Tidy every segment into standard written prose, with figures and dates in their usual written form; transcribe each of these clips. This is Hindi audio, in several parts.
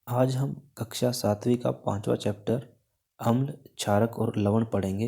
आज हम कक्षा 7वीं का 5वां चैप्टर अम्ल, क्षारक और लवण पढ़ेंगे।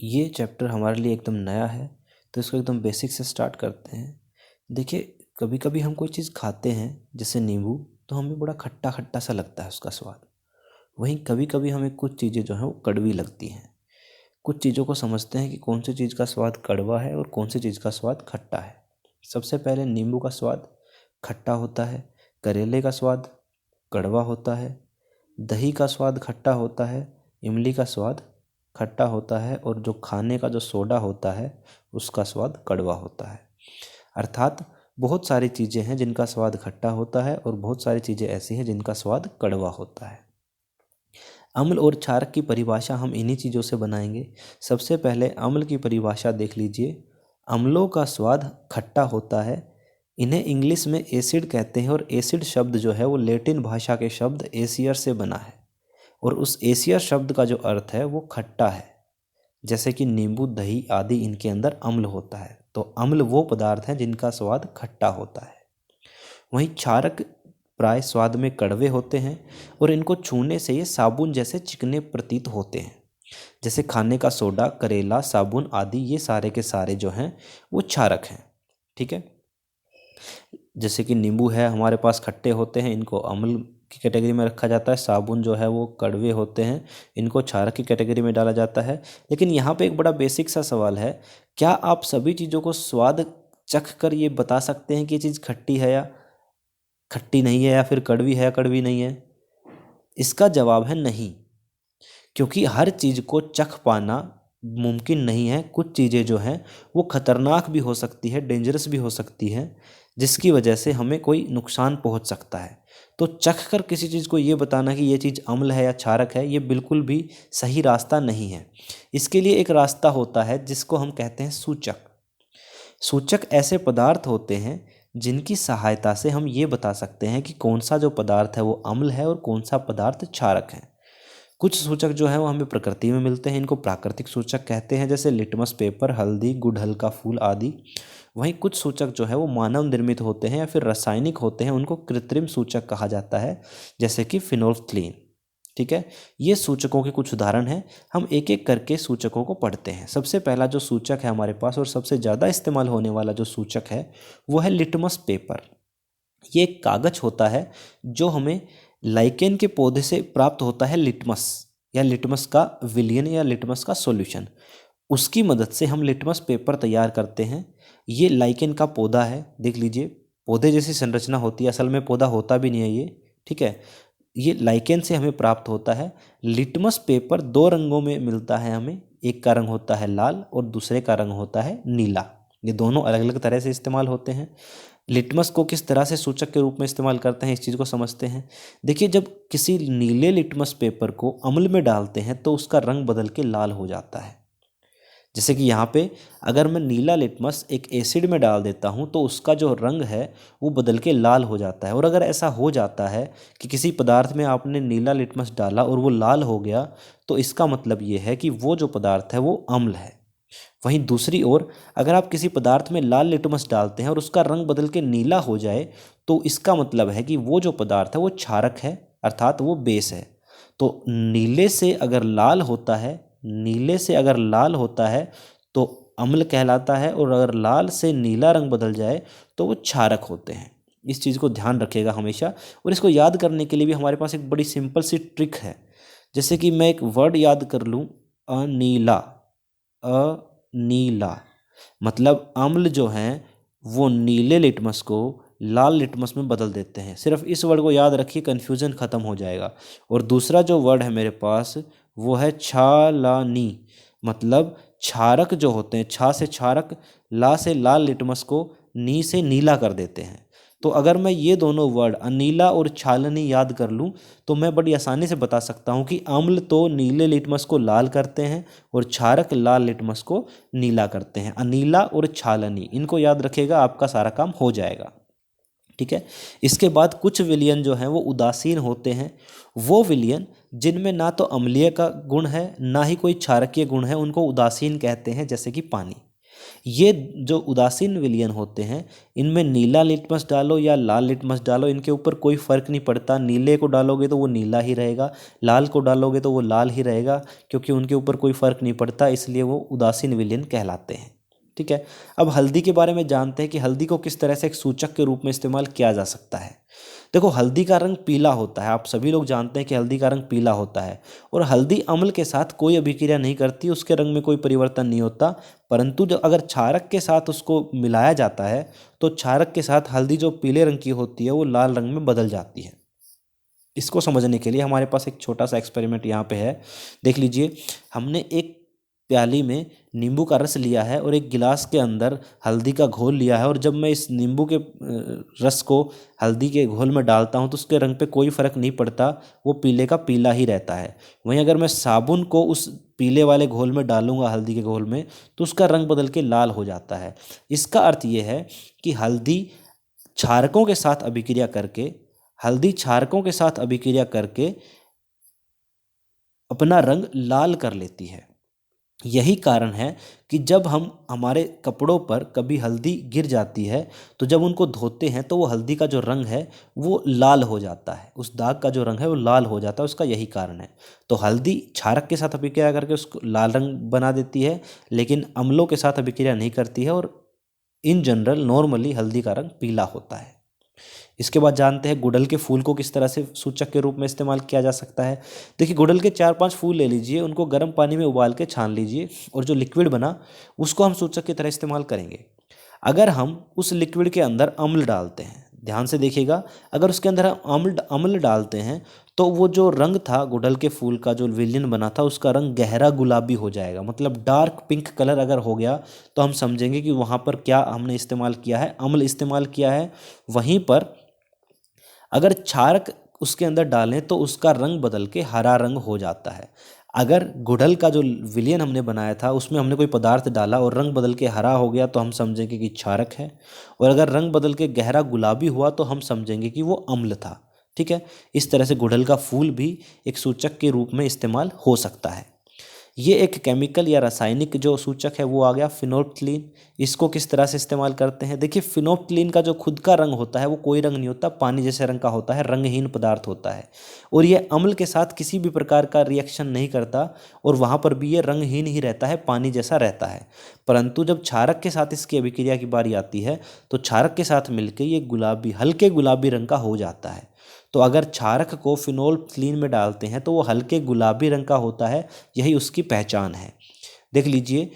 ये चैप्टर हमारे लिए एकदम नया है, तो इसको एकदम बेसिक से स्टार्ट करते हैं। देखिए, कभी कभी हम कोई चीज़ खाते हैं जैसे नींबू, तो हमें बड़ा खट्टा खट्टा सा लगता है उसका स्वाद। वहीं कभी कभी हमें कुछ चीज़ें जो हैं वो कड़वी लगती हैं। कुछ चीज़ों को समझते हैं कि कौन सी चीज़ का स्वाद कड़वा है और कौन सी चीज़ का स्वाद खट्टा है। सबसे पहले नींबू का स्वाद खट्टा होता है, करेले का स्वाद कड़वा होता है, दही का स्वाद खट्टा होता है, इमली का स्वाद खट्टा होता है और जो खाने का जो सोडा होता है उसका स्वाद कड़वा होता है। अर्थात बहुत सारी चीज़ें हैं जिनका स्वाद खट्टा होता है और बहुत सारी चीज़ें ऐसी हैं जिनका स्वाद कड़वा होता है। अम्ल और क्षारक की परिभाषा हम इन्हीं चीज़ों से बनाएंगे। सबसे पहले अम्ल की परिभाषा देख लीजिए। अम्लों का स्वाद खट्टा होता है। इन्हें इंग्लिश में एसिड कहते हैं और एसिड शब्द जो है वो लैटिन भाषा के शब्द एसियर से बना है और उस एसियर शब्द का जो अर्थ है वो खट्टा है। जैसे कि नींबू, दही आदि, इनके अंदर अम्ल होता है, तो अम्ल वो पदार्थ हैं जिनका स्वाद खट्टा होता है। वहीं क्षारक प्राय स्वाद में कड़वे होते हैं और इनको छूने से ये साबुन जैसे चिकने प्रतीत होते हैं। जैसे खाने का सोडा, करेला, साबुन आदि, ये सारे के सारे जो हैं वो क्षारक हैं। ठीक है। जैसे कि नींबू है हमारे पास खट्टे होते हैं, इनको अम्ल की कैटेगरी में रखा जाता है। साबुन जो है वो कड़वे होते हैं, इनको क्षारक की कैटेगरी में डाला जाता है। लेकिन यहाँ पे एक बड़ा बेसिक सा सवाल है, क्या आप सभी चीज़ों को स्वाद चख कर ये बता सकते हैं कि ये चीज़ खट्टी है या खट्टी नहीं है, या फिर कड़वी है या कड़वी नहीं है? इसका जवाब है नहीं, क्योंकि हर चीज़ को चख पाना मुमकिन नहीं है। कुछ चीज़ें जो हैं वो खतरनाक भी हो सकती है, डेंजरस भी हो सकती हैं, जिसकी वजह से हमें कोई नुकसान पहुंच सकता है। तो चख कर किसी चीज़ को ये बताना कि ये चीज़ अम्ल है या क्षारक है, ये बिल्कुल भी सही रास्ता नहीं है। इसके लिए एक रास्ता होता है जिसको हम कहते हैं सूचक। सूचक ऐसे पदार्थ होते हैं जिनकी सहायता से हम ये बता सकते हैं कि कौन सा जो पदार्थ है वो अम्ल है और कौन सा पदार्थ क्षारक है। कुछ सूचक जो है वो हमें प्रकृति में मिलते हैं, इनको प्राकृतिक सूचक कहते हैं, जैसे लिटमस पेपर, हल्दी, गुड़हल का फूल आदि। वहीं कुछ सूचक जो है वो मानव निर्मित होते हैं या फिर रासायनिक होते हैं, उनको कृत्रिम सूचक कहा जाता है, जैसे कि फिनोल्फ्थलीन। ठीक है। ये सूचकों के कुछ उदाहरण हैं। हम एक एक करके सूचकों को पढ़ते हैं। सबसे पहला जो सूचक है हमारे पास और सबसे ज़्यादा इस्तेमाल होने वाला जो सूचक है वो है लिटमस पेपर। ये एक कागज होता है जो हमें लाइकेन के पौधे से प्राप्त होता है, लिटमस या लिटमस का विलियन या लिटमस का सॉल्यूशन। उसकी मदद से हम लिटमस पेपर तैयार करते हैं। ये लाइकेन का पौधा है, देख लीजिए, पौधे जैसी संरचना होती है, असल में पौधा होता भी नहीं है ये। ठीक है। ये लाइकेन से हमें प्राप्त होता है। लिटमस पेपर दो रंगों में मिलता है हमें, एक का रंग होता है लाल और दूसरे का रंग होता है नीला। ये दोनों अलग अलग तरह से इस्तेमाल होते हैं। लिटमस को किस तरह से सूचक के रूप में इस्तेमाल करते हैं, इस चीज़ को समझते हैं। देखिए, जब किसी नीले लिटमस पेपर को अम्ल में डालते हैं तो उसका रंग बदल के लाल हो जाता है। जैसे कि यहाँ पे अगर मैं नीला लिटमस एक एसिड में डाल देता हूँ तो उसका जो रंग है वो बदल के लाल हो जाता है। और अगर ऐसा हो जाता है कि किसी पदार्थ में आपने नीला लिटमस डाला और वो लाल हो गया, तो इसका मतलब ये है कि वो जो पदार्थ है वो अम्ल है। वहीं दूसरी ओर अगर आप किसी पदार्थ में लाल लिटमस डालते हैं और उसका रंग बदल के नीला हो जाए, तो इसका मतलब है कि वो जो पदार्थ है वो क्षारक है, अर्थात वो बेस है। तो नीले से अगर लाल होता है, नीले से अगर लाल होता है तो अम्ल कहलाता है, और अगर लाल से नीला रंग बदल जाए तो वो क्षारक होते हैं। इस चीज़ को ध्यान रखिएगा हमेशा। और इसको याद करने के लिए भी हमारे पास एक बड़ी सिंपल सी ट्रिक है। जैसे कि मैं एक वर्ड याद कर लूँ, अनीला। अनीला मतलब अम्ल जो हैं वो नीले लिटमस को लाल लिटमस में बदल देते हैं। सिर्फ इस वर्ड को याद रखिए, कन्फ्यूज़न ख़त्म हो जाएगा। और दूसरा जो वर्ड है मेरे पास वो है छालानी। मतलब क्षारक जो होते हैं, छा से क्षारक, ला से लाल लिटमस को नी से नीला कर देते हैं। तो अगर मैं ये दोनों वर्ड अनीला और छालनी याद कर लूँ तो मैं बड़ी आसानी से बता सकता हूँ कि अम्ल तो नीले लिटमस को लाल करते हैं और क्षारक लाल लिटमस को नीला करते हैं। अनीला और छालनी, इनको याद रखिएगा, आपका सारा काम हो जाएगा। ठीक है। इसके बाद कुछ विलयन जो हैं वो उदासीन होते हैं। वो विलयन जिनमें ना तो अम्लीय का गुण है ना ही कोई क्षारकीय गुण है, उनको उदासीन कहते हैं, जैसे कि पानी। ये जो उदासीन विलयन होते हैं, इनमें नीला लिटमस डालो या लाल लिटमस डालो, इनके ऊपर कोई फर्क नहीं पड़ता। नीले को डालोगे तो वो नीला ही रहेगा, लाल को डालोगे तो वो लाल ही रहेगा, क्योंकि उनके ऊपर कोई फर्क नहीं पड़ता, इसलिए वो उदासीन विलयन कहलाते हैं। ठीक है। अब हल्दी के बारे में जानते हैं कि हल्दी को किस तरह से एक सूचक के रूप में इस्तेमाल किया जा सकता है। देखो, हल्दी का रंग पीला होता है, आप सभी लोग जानते हैं कि हल्दी का रंग पीला होता है, और हल्दी अम्ल के साथ कोई अभिक्रिया नहीं करती, उसके रंग में कोई परिवर्तन नहीं होता। परंतु जब अगर क्षारक के साथ उसको मिलाया जाता है तो क्षारक के साथ हल्दी जो पीले रंग की होती है वो लाल रंग में बदल जाती है। इसको समझने के लिए हमारे पास एक छोटा सा एक्सपेरिमेंट यहाँ पे है, देख लीजिए। हमने एक प्याली में नींबू का रस लिया है और एक गिलास के अंदर हल्दी का घोल लिया है, और जब मैं इस नींबू के रस को हल्दी के घोल में डालता हूँ तो उसके रंग पे कोई फ़र्क नहीं पड़ता, वो पीले का पीला ही रहता है। वहीं अगर मैं साबुन को उस पीले वाले घोल में डालूंगा, हल्दी के घोल में, तो उसका रंग बदल के लाल हो जाता है। इसका अर्थ ये है कि क्षारकों के साथ अभिक्रिया करके हल्दी क्षारकों के साथ अभिक्रिया करके अपना रंग लाल कर लेती है। यही कारण है कि जब हम हमारे कपड़ों पर कभी हल्दी गिर जाती है तो जब उनको धोते हैं तो वो हल्दी का जो रंग है वो लाल हो जाता है, उस दाग का जो रंग है वो लाल हो जाता है, उसका यही कारण है। तो हल्दी क्षारक के साथ अभिक्रिया करके उसको लाल रंग बना देती है, लेकिन अम्लों के साथ अभिक्रिया नहीं करती है, और इन जनरल नॉर्मली हल्दी का रंग पीला होता है। इसके बाद जानते हैं गुड़हल के फूल को किस तरह से सूचक के रूप में इस्तेमाल किया जा सकता है। देखिए, गुड़हल के 4-5 फूल ले लीजिए, उनको गर्म पानी में उबाल के छान लीजिए, और जो लिक्विड बना उसको हम सूचक की तरह इस्तेमाल करेंगे। अगर हम उस लिक्विड के अंदर अम्ल डालते हैं, ध्यान से देखिएगा, अगर उसके अंदर हम अम्ल डालते हैं तो वो जो रंग था गुड़हल के फूल का, जो विलयन बना था, उसका रंग गहरा गुलाबी हो जाएगा, मतलब डार्क पिंक कलर अगर हो गया तो हम समझेंगे कि वहाँ पर क्या हमने इस्तेमाल किया है, अम्ल इस्तेमाल किया है। वहीं पर अगर क्षारक उसके अंदर डालें तो उसका रंग बदल के हरा रंग हो जाता है। अगर गुड़हल का जो विलयन हमने बनाया था उसमें हमने कोई पदार्थ डाला और रंग बदल के हरा हो गया तो हम समझेंगे कि क्षारक है, और अगर रंग बदल के गहरा गुलाबी हुआ तो हम समझेंगे कि वो अम्ल था। ठीक है। इस तरह से गुड़हल का फूल भी एक सूचक के रूप में इस्तेमाल हो सकता है। ये एक केमिकल या रासायनिक जो सूचक है वो आ गया फिनोल्फ्थलीन। इसको किस तरह से इस्तेमाल करते हैं, देखिए, फिनोल्फ्थलीन का जो खुद का रंग होता है वो कोई रंग नहीं होता, पानी जैसे रंग का होता है, रंगहीन पदार्थ होता है, और ये अम्ल के साथ किसी भी प्रकार का रिएक्शन नहीं करता, और वहाँ पर भी ये रंगहीन ही रहता है, पानी जैसा रहता है। परंतु जब क्षारक के साथ इसकी अभिक्रिया की बारी आती है तो क्षारक के साथ मिलकर ये हल्के गुलाबी रंग का हो जाता है। तो अगर क्षारक को फिनोल्फ्थलीन में डालते हैं तो वो हल्के गुलाबी रंग का होता है, यही उसकी पहचान है। देख लीजिए,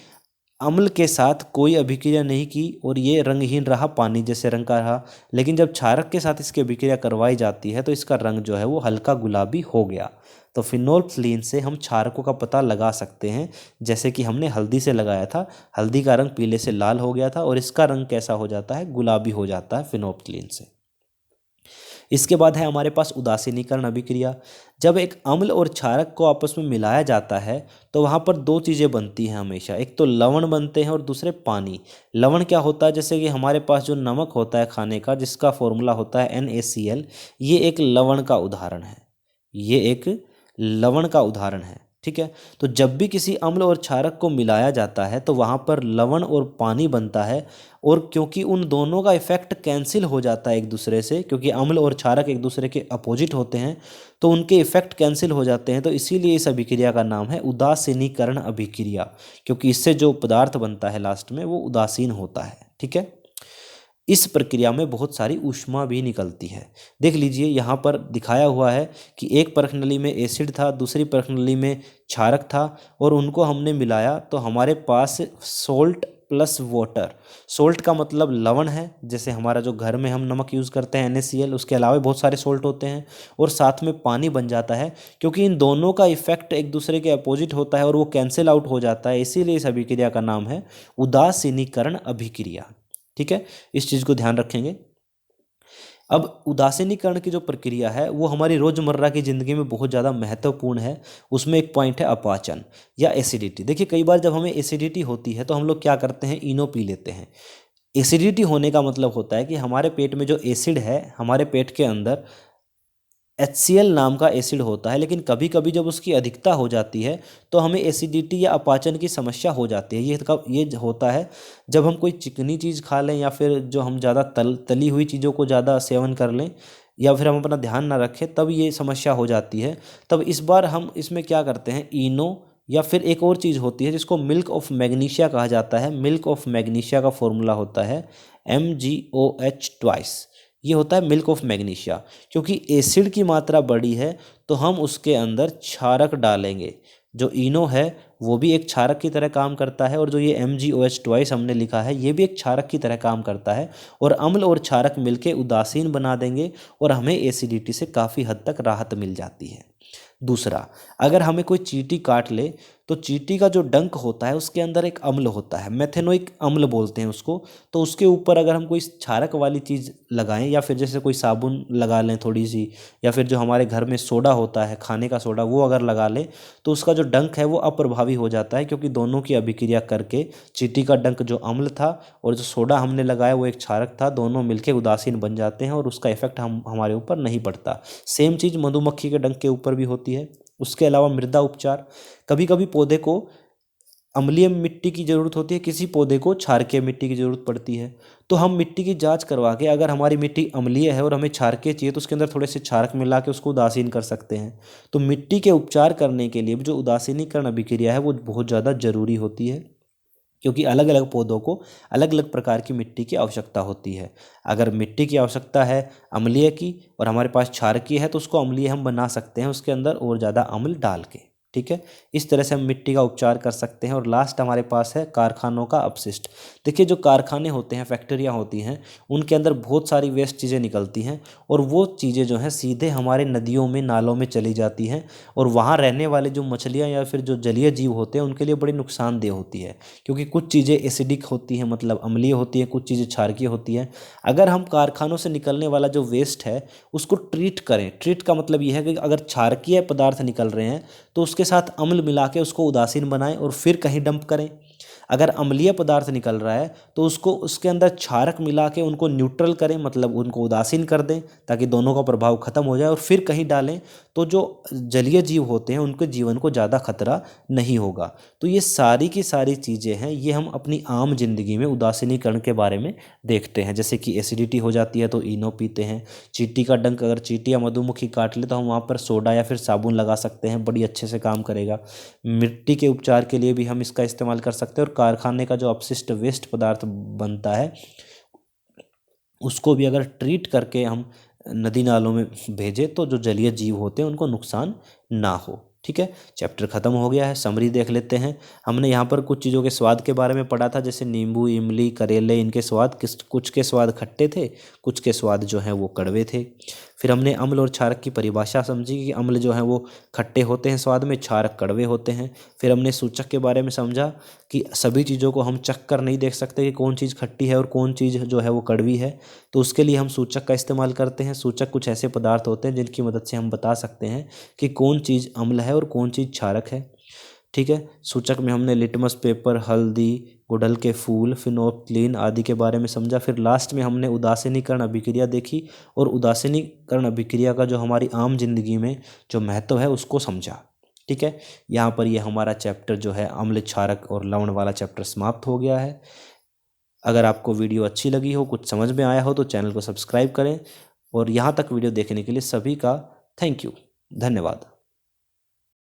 अम्ल के साथ कोई अभिक्रिया नहीं की और ये रंगहीन रहा, पानी जैसे रंग का रहा, लेकिन जब क्षारक के साथ इसकी अभिक्रिया करवाई जाती है तो इसका रंग जो है वो हल्का गुलाबी हो गया। तो फिनोल्फ्थलीन से हम क्षारकों का पता लगा सकते हैं, जैसे कि हमने हल्दी से लगाया था, हल्दी का रंग पीले से लाल हो गया था और इसका रंग कैसा हो जाता है, गुलाबी हो जाता है फिनोल्फ्थलीन से। इसके बाद है हमारे पास उदासीनीकरण अभिक्रिया। जब एक अम्ल और क्षारक को आपस में मिलाया जाता है तो वहाँ पर दो चीज़ें बनती हैं हमेशा, एक तो लवण बनते हैं और दूसरे पानी। लवण क्या होता है, जैसे कि हमारे पास जो नमक होता है खाने का, जिसका फॉर्मूला होता है NaCl, ये एक लवण का उदाहरण है, ये एक लवण का उदाहरण है। ठीक है। तो जब भी किसी अम्ल और क्षारक को मिलाया जाता है तो वहाँ पर लवण और पानी बनता है, और क्योंकि उन दोनों का इफेक्ट कैंसिल हो जाता है एक दूसरे से, क्योंकि अम्ल और क्षारक एक दूसरे के अपोजिट होते हैं तो उनके इफेक्ट कैंसिल हो जाते हैं, तो इसीलिए इस अभिक्रिया का नाम है उदासीनीकरण अभिक्रिया, क्योंकि इससे जो पदार्थ बनता है लास्ट में वो उदासीन होता है। ठीक है। इस प्रक्रिया में बहुत सारी ऊष्मा भी निकलती है। देख लीजिए, यहाँ पर दिखाया हुआ है कि एक परखनली में एसिड था, दूसरी परखनली में क्षारक था, और उनको हमने मिलाया तो हमारे पास सोल्ट प्लस वाटर, सोल्ट का मतलब लवण है, जैसे हमारा जो घर में हम नमक यूज़ करते हैं NaCl, उसके अलावा बहुत सारे सोल्ट होते हैं, और साथ में पानी बन जाता है, क्योंकि इन दोनों का इफेक्ट एक दूसरे के अपोजिट होता है और वो कैंसिल आउट हो जाता है, इसीलिए इस अभिक्रिया का नाम है उदासीनीकरण अभिक्रिया। ठीक है, इस चीज़ को ध्यान रखेंगे। अब उदासीनीकरण की जो प्रक्रिया है वो हमारी रोज़मर्रा की ज़िंदगी में बहुत ज़्यादा महत्वपूर्ण है। उसमें एक पॉइंट है अपाचन या एसिडिटी। देखिए, कई बार जब हमें एसिडिटी होती है तो हम लोग क्या करते हैं, इनो पी लेते हैं। एसिडिटी होने का मतलब होता है कि हमारे पेट में जो एसिड है, हमारे पेट के अंदर HCl नाम का एसिड होता है, लेकिन कभी कभी जब उसकी अधिकता हो जाती है तो हमें एसिडिटी या अपाचन की समस्या हो जाती है। ये होता है जब हम कोई चिकनी चीज़ खा लें या फिर जो हम ज़्यादा तली हुई चीज़ों को ज़्यादा सेवन कर लें या फिर हम अपना ध्यान ना रखें, तब ये समस्या हो जाती है। तब इस बार हम इसमें क्या करते हैं, इनो या फिर एक और चीज़ होती है जिसको मिल्क ऑफ मैग्नीशिया कहा जाता है। मिल्क ऑफ मैग्नीशिया का फॉर्मूला होता है MgOH ट्वाइस। ये होता है मिल्क ऑफ मैग्नीशिया। क्योंकि एसिड की मात्रा बड़ी है तो हम उसके अंदर क्षारक डालेंगे। जो इनो है वो भी एक क्षारक की तरह काम करता है, और जो ये MgOH ट्वाइस हमने लिखा है ये भी एक क्षारक की तरह काम करता है। और अम्ल और क्षारक मिलके उदासीन बना देंगे और हमें एसिडिटी से काफ़ी हद तक राहत मिल जाती है। दूसरा, अगर हमें कोई चींटी काट ले तो चींटी का जो डंक होता है उसके अंदर एक अम्ल होता है, मेथेनोइक अम्ल बोलते हैं उसको। तो उसके ऊपर अगर हम कोई क्षारक वाली चीज़ लगाएं या फिर जैसे कोई साबुन लगा लें थोड़ी सी, या फिर जो हमारे घर में सोडा होता है खाने का सोडा वो अगर लगा लें, तो उसका जो डंक है वो अप्रभावी हो जाता है। क्योंकि दोनों की अभिक्रिया करके चींटी का डंक जो अम्ल था और जो सोडा हमने लगाया वो एक क्षारक था, दोनों मिलकर उदासीन बन जाते हैं और उसका इफेक्ट हमारे ऊपर नहीं पड़ता। सेम चीज़ मधुमक्खी के डंक के ऊपर भी होती है। उसके अलावा मृदा उपचार, कभी कभी पौधे को अम्लीय मिट्टी की ज़रूरत होती है, किसी पौधे को क्षारकीय मिट्टी की ज़रूरत पड़ती है। तो हम मिट्टी की जांच करवा के अगर हमारी मिट्टी अम्लीय है और हमें क्षारकीय चाहिए तो उसके अंदर थोड़े से क्षारक मिला के उसको उदासीन कर सकते हैं। तो मिट्टी के उपचार करने के लिए जो उदासीनीकरण अभिक्रिया है वो बहुत ज़्यादा ज़रूरी होती है, क्योंकि अलग अलग पौधों को अलग अलग प्रकार की मिट्टी की आवश्यकता होती है। अगर मिट्टी की आवश्यकता है अम्लीय की और हमारे पास क्षारकीय है तो उसको अम्लीय हम बना सकते हैं उसके अंदर और ज़्यादा अम्ल डाल के। ठीक है, इस तरह से हम मिट्टी का उपचार कर सकते हैं। और लास्ट हमारे पास है कारखानों का अपशिष्ट। देखिए, जो कारखाने होते हैं, फैक्ट्रियाँ होती हैं, उनके अंदर बहुत सारी वेस्ट चीज़ें निकलती हैं और वो चीज़ें जो हैं सीधे हमारे नदियों में नालों में चली जाती हैं। और वहाँ रहने वाले जो मछलियाँ या फिर जो जलीय जीव होते हैं उनके लिए बड़ी नुकसानदेह होती है। क्योंकि कुछ चीज़ें एसिडिक होती हैं, मतलब अम्लीय होती हैं, कुछ चीज़ें क्षारकीय होती हैं। अगर हम कारखानों से निकलने वाला जो वेस्ट है उसको ट्रीट करें, ट्रीट का मतलब ये है कि अगर क्षारकीय पदार्थ निकल रहे हैं तो उसके साथ अम्ल मिला के उसको उदासीन बनाएं और फिर कहीं डंप करें। अगर अम्लीय पदार्थ निकल रहा है तो उसको उसके अंदर क्षारक मिला के उनको न्यूट्रल करें, मतलब उनको उदासीन कर दें ताकि दोनों का प्रभाव खत्म हो जाए और फिर कहीं डालें। तो जो जलीय जीव होते हैं उनके जीवन को ज़्यादा खतरा नहीं होगा। तो ये सारी की सारी चीज़ें हैं, ये हम अपनी आम जिंदगी में उदासीनीकरण के बारे में देखते हैं। जैसे कि एसिडिटी हो जाती है तो इनो पीते हैं। चींटी का डंक अगर चींटी या मधुमक्खी काट ले तो हम वहाँ पर सोडा या फिर साबुन लगा सकते हैं, बड़ी अच्छे से काम करेगा। मिट्टी के उपचार के लिए भी हम इसका इस्तेमाल कर सकते हैं। और कारखाने का जो अपशिष्ट वेस्ट पदार्थ बनता है उसको भी अगर ट्रीट करके हम नदी नालों में भेजें तो जो जलीय जीव होते हैं उनको नुकसान ना हो। ठीक है, चैप्टर ख़त्म हो गया है। समरी देख लेते हैं। हमने यहाँ पर कुछ चीज़ों के स्वाद के बारे में पढ़ा था, जैसे नींबू, इमली, करेले, इनके स्वाद कुछ के स्वाद खट्टे थे, कुछ के स्वाद जो हैं वो कड़वे थे। फिर हमने अम्ल और क्षारक की परिभाषा समझी कि अम्ल जो है वो खट्टे होते हैं स्वाद में, क्षारक कड़वे होते हैं। फिर हमने सूचक के बारे में समझा कि सभी चीज़ों को हम चख कर नहीं देख सकते कि कौन चीज़ खट्टी है और कौन चीज़ जो है वो कड़वी है। तो उसके लिए हम सूचक का इस्तेमाल करते हैं। सूचक कुछ ऐसे पदार्थ होते हैं जिनकी मदद से हम बता सकते हैं कि कौन चीज़ अम्ल है और कौन चीज़ क्षारक है। ठीक है, सूचक में हमने लिटमस पेपर, हल्दी, गुड़हल के फूल, फिनोल्फ्थालीन आदि के बारे में समझा। फिर लास्ट में हमने उदासीनीकरण अभिक्रिया देखी और उदासीनीकरण अभिक्रिया का जो हमारी आम जिंदगी में जो महत्व है उसको समझा। ठीक है, यहाँ पर ये हमारा चैप्टर जो है अम्ल, क्षारक और लवण वाला चैप्टर समाप्त हो गया है। अगर आपको वीडियो अच्छी लगी हो, कुछ समझ में आया हो तो चैनल को सब्सक्राइब करें। और यहाँ तक वीडियो देखने के लिए सभी का थैंक यू, धन्यवाद।